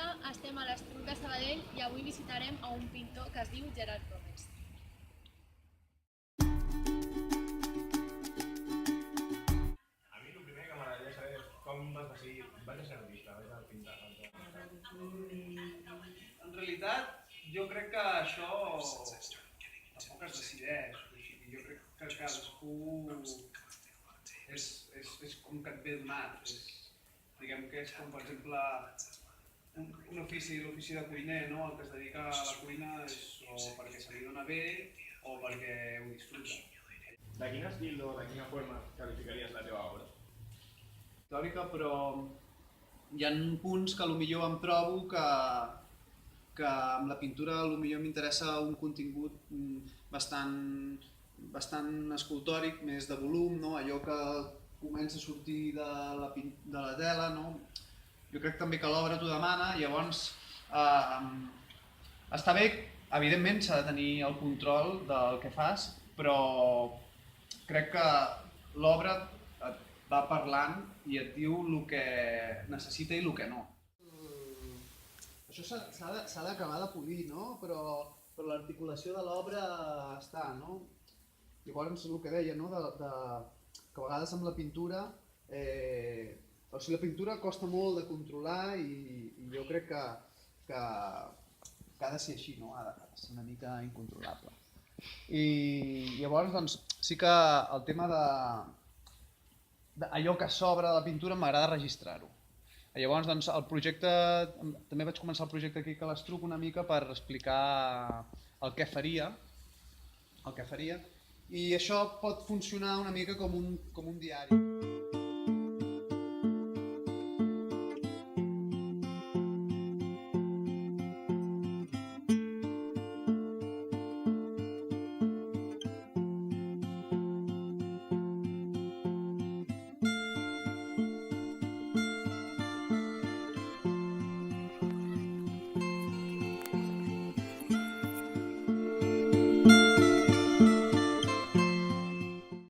Hola, estem a l'Estruc de Sabadell i avui visitarem a un pintor que es diu Gerard Gómez. A mi el primer que m'agradaria saber és com vas decidir, vaig a ser artista, vaig a pintar. En realitat, jo crec que això tampoc es decideix. Jo crec que cadascú és com que et ve donat. Diguem que és com, per exemple, un ofici, l'ofici de cuiner, no? El que es dedica a la cuina és o perquè se li dona bé o perquè ho disfruta. De quin estil o de quina forma qualificaries la teva obra? Teòrica, però hi ha punts que potser em trobo que amb la pintura potser m'interessa un contingut bastant escultòric, més de volum, no? Allò que comença a sortir de la tela, no? Jo crec també que l'obra t'ho demana, llavors està bé, evidentment s'ha de tenir el control del que fas, però crec que l'obra et va parlant i et diu el que necessita i el que no. Això s'ha d'acabar de polir, no? Però l'articulació de l'obra està, no? Llavors, el que deia, no? Que a vegades amb la pintura, o sigui, la pintura costa molt de controlar i jo crec que ha de ser així, no? Ha de ser una mica incontrolable. I llavors, doncs, sí que el tema d'allò que s'obre de la pintura m'agrada registrar-ho. Llavors, doncs, el projecte, també vaig començar el projecte aquí a l'Estruc una mica per explicar el que faria, i això pot funcionar una mica com un diari.